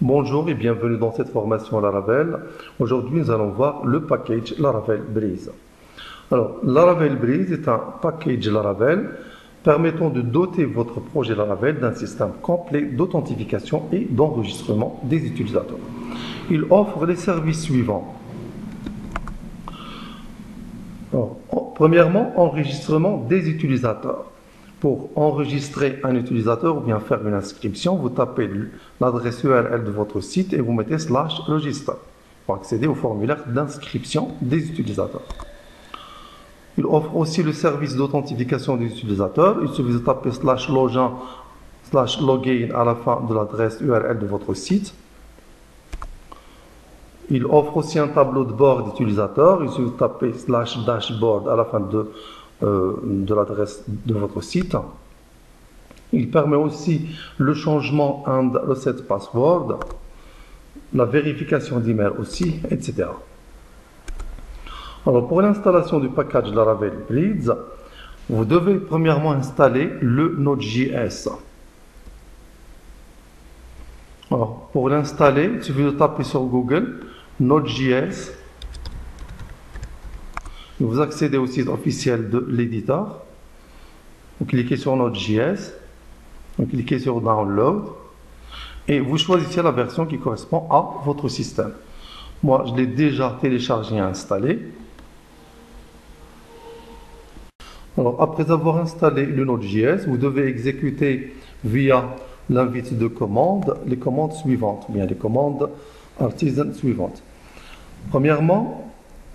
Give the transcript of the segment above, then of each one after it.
Bonjour et bienvenue dans cette formation Laravel. Aujourd'hui, nous allons voir le package Laravel Breeze. Alors, Laravel Breeze est un package Laravel permettant de doter votre projet Laravel d'un système complet d'authentification et d'enregistrement des utilisateurs. Il offre les services suivants. Alors, premièrement, enregistrement des utilisateurs. Pour enregistrer un utilisateur ou bien faire une inscription, vous tapez l'adresse URL de votre site et vous mettez /register pour accéder au formulaire d'inscription des utilisateurs. Il offre aussi le service d'authentification des utilisateurs. Il suffit de taper /login /login à la fin de l'adresse URL de votre site. Il offre aussi un tableau de bord d'utilisateurs. Il suffit de taper /dashboard à la fin de l'adresse de votre site. Il permet aussi le changement and reset password, la vérification d'email aussi, etc. Alors pour l'installation du package Laravel Breeze, vous devez premièrement installer le Node.js. Alors pour l'installer, il suffit de taper sur Google Node.js. Vous accédez au site officiel de l'éditeur. Vous cliquez sur Node.js. Vous cliquez sur Download. Et vous choisissez la version qui correspond à votre système. Moi, je l'ai déjà téléchargé et installé. Alors, après avoir installé le Node.js, vous devez exécuter via l'invite de commande les commandes suivantes, ou bien les commandes artisan suivantes. Premièrement,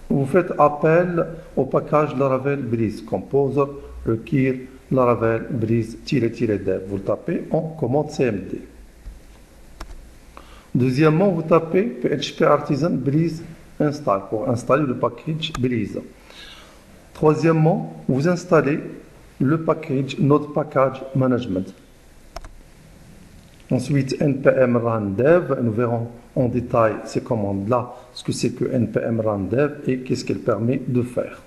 vous faites appel au package Laravel Breeze Composer require Laravel Breeze-dev. Vous le tapez en commande CMD. Deuxièmement, vous tapez PHP Artisan Breeze Install pour installer le package Breeze. Troisièmement, vous installez le package Node Package Management. Ensuite, npm run dev. Nous verrons en détail ces commandes-là, ce que c'est que npm run dev et qu'est-ce qu'elle permet de faire.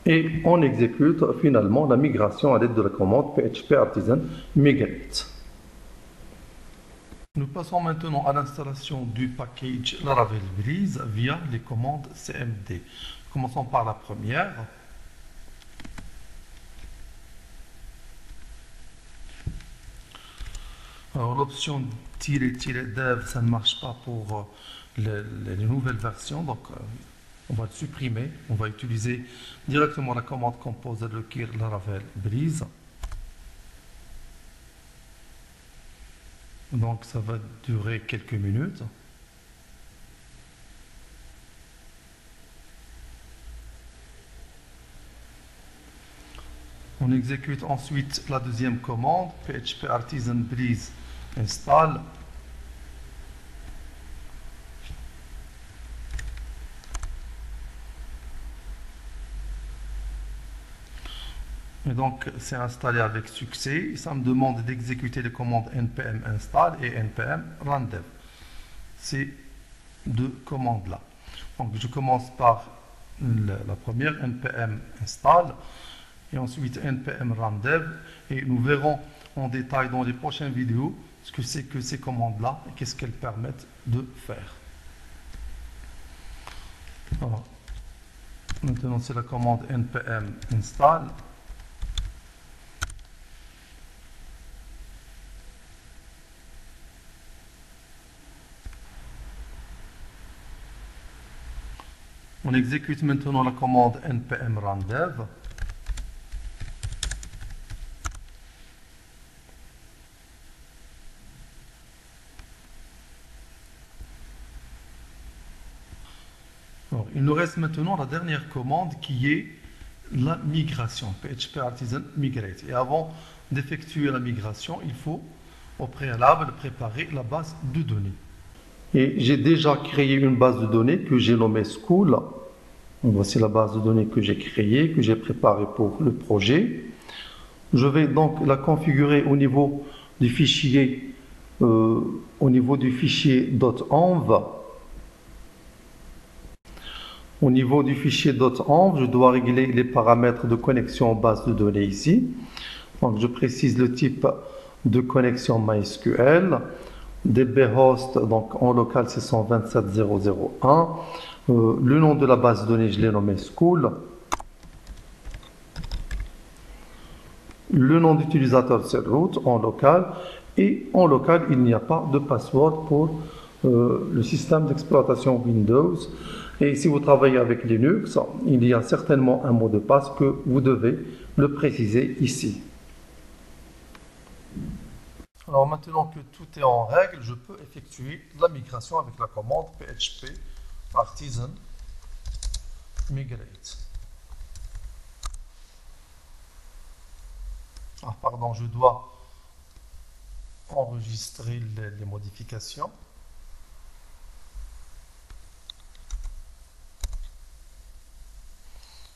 Et on exécute finalement la migration à l'aide de la commande php artisan migrate. Nous passons maintenant à l'installation du package Laravel Breeze via les commandes CMD. Commençons par la première. Alors l'option -dev, ça ne marche pas pour les nouvelles versions, donc on va le supprimer. On va utiliser directement la commande composer require Laravel Breeze. Donc ça va durer quelques minutes. On exécute ensuite la deuxième commande, PHP Artisan Breeze install. Et donc c'est installé avec succès. Ça me demande d'exécuter les commandes npm install et npm run dev. Ces deux commandes là. Donc je commence par la première, npm install, et ensuite npm run dev, et nous verrons en détail dans les prochaines vidéos ce que c'est que ces commandes là et qu'est-ce qu'elles permettent de faire. Alors, maintenant c'est la commande npm install. On exécute maintenant la commande npm run dev. Alors, il nous reste maintenant la dernière commande qui est la migration, PHP Artisan Migrate. Et avant d'effectuer la migration, il faut au préalable préparer la base de données. Et j'ai déjà créé une base de données que j'ai nommée School. Voici la base de données que j'ai créée, que j'ai préparée pour le projet. Je vais donc la configurer au niveau du fichier .env. Au niveau du fichier .env, je dois régler les paramètres de connexion en base de données ici. Donc je précise le type de connexion MySQL. DB host, donc en local c'est 127.0.0.1. Le nom de la base de données, je l'ai nommé school. Le nom d'utilisateur, c'est root en local. Et en local, il n'y a pas de password pour le système d'exploitation Windows. Et si vous travaillez avec Linux, il y a certainement un mot de passe que vous devez le préciser ici. Alors maintenant que tout est en règle, je peux effectuer la migration avec la commande php artisan migrate. Ah, pardon, je dois enregistrer les modifications.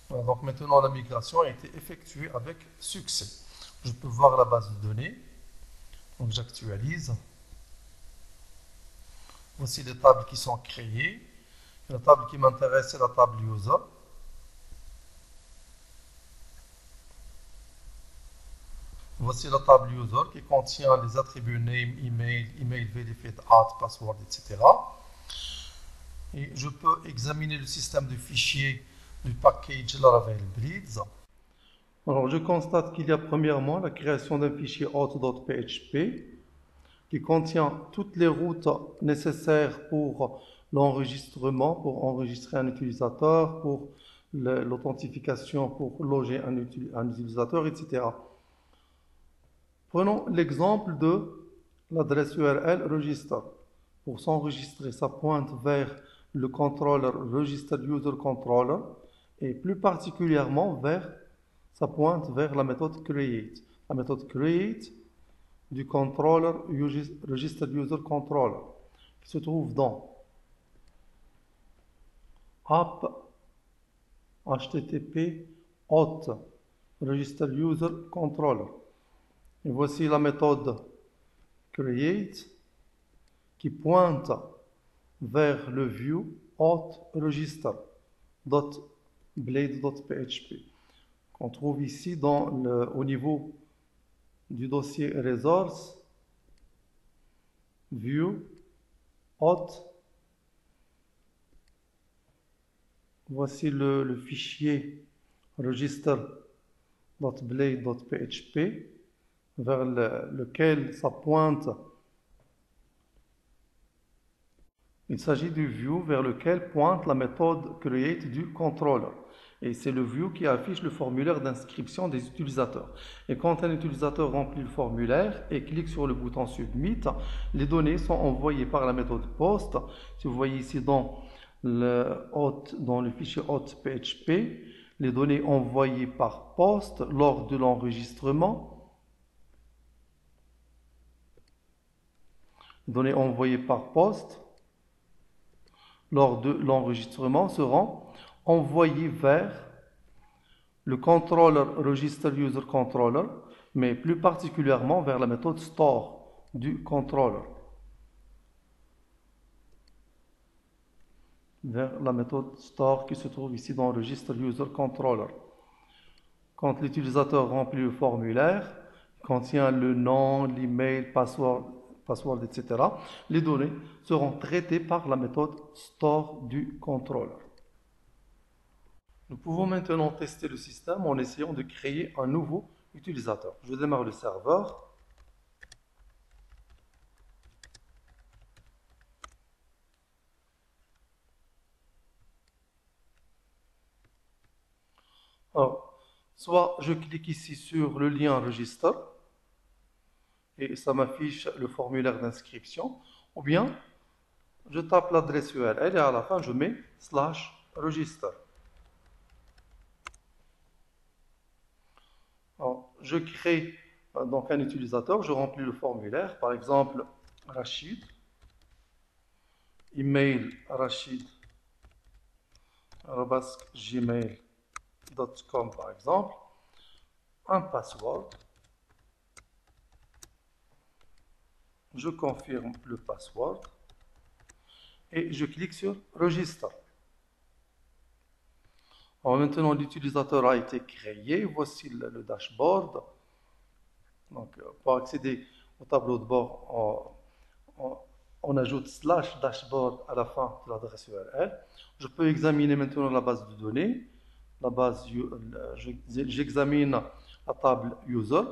Voilà, donc maintenant la migration a été effectuée avec succès. Je peux voir la base de données. Donc j'actualise. Voici les tables qui sont créées. La table qui m'intéresse, c'est la table user. Voici la table user qui contient les attributs name, email, email verified, password, etc. Et je peux examiner le système de fichiers du package Laravel Breeds. Alors je constate qu'il y a premièrement la création d'un fichier auth.php qui contient toutes les routes nécessaires pour l'enregistrement, pour enregistrer un utilisateur, pour l'authentification, pour loger un utilisateur, etc. Prenons l'exemple de l'adresse URL register. Pour s'enregistrer, ça pointe vers le controller registered user controller et plus particulièrement ça pointe vers la méthode create. La méthode create du controller registered user controller qui se trouve dans app http auth registered user controller. Et voici la méthode create qui pointe vers le view auth register .blade.php qu'on trouve ici au niveau du dossier resource view auth. Voici le fichier register.blade.php vers lequel ça pointe. Il s'agit du view vers lequel pointe la méthode create du controller. Et c'est le view qui affiche le formulaire d'inscription des utilisateurs. Et quand un utilisateur remplit le formulaire et clique sur le bouton Submit, les données sont envoyées par la méthode POST. Si vous voyez ici dans le fichier auth.php, les données envoyées par POST lors de l'enregistrement. Les données envoyées par POST lors de l'enregistrement seront envoyés vers le controller register user controller, mais plus particulièrement vers la méthode store du controller. Vers la méthode store qui se trouve ici dans register user controller. Quand l'utilisateur remplit le formulaire, contient le nom, l'email, password, etc., les données seront traitées par la méthode store du controller. Nous pouvons maintenant tester le système en essayant de créer un nouveau utilisateur. Je démarre le serveur. Alors, soit je clique ici sur le lien register et ça m'affiche le formulaire d'inscription, ou bien je tape l'adresse URL et à la fin je mets /register. Alors, je crée donc un utilisateur, je remplis le formulaire, par exemple Rachid, email rachid@gmail.com par exemple, un password, je confirme le password et je clique sur Register. Alors maintenant, l'utilisateur a été créé. Voici le dashboard. Donc, pour accéder au tableau de bord, on ajoute slash dashboard à la fin de l'adresse URL. Je peux examiner maintenant la base de données. La base, j'examine la table user.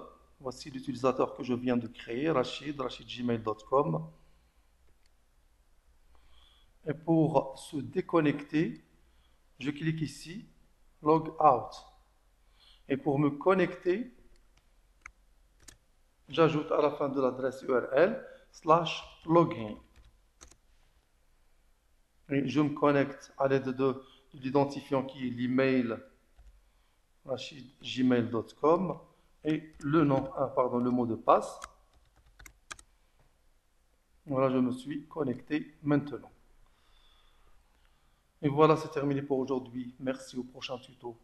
Voici l'utilisateur que je viens de créer, rachid@gmail.com. Et pour se déconnecter, je clique ici, log out. Et pour me connecter, j'ajoute à la fin de l'adresse URL /login. Et je me connecte à l'aide de l'identifiant qui est l'email rachid@gmail.com et le mot de passe. Voilà, je me suis connecté maintenant. Et voilà, c'est terminé pour aujourd'hui. Merci, au prochain tuto.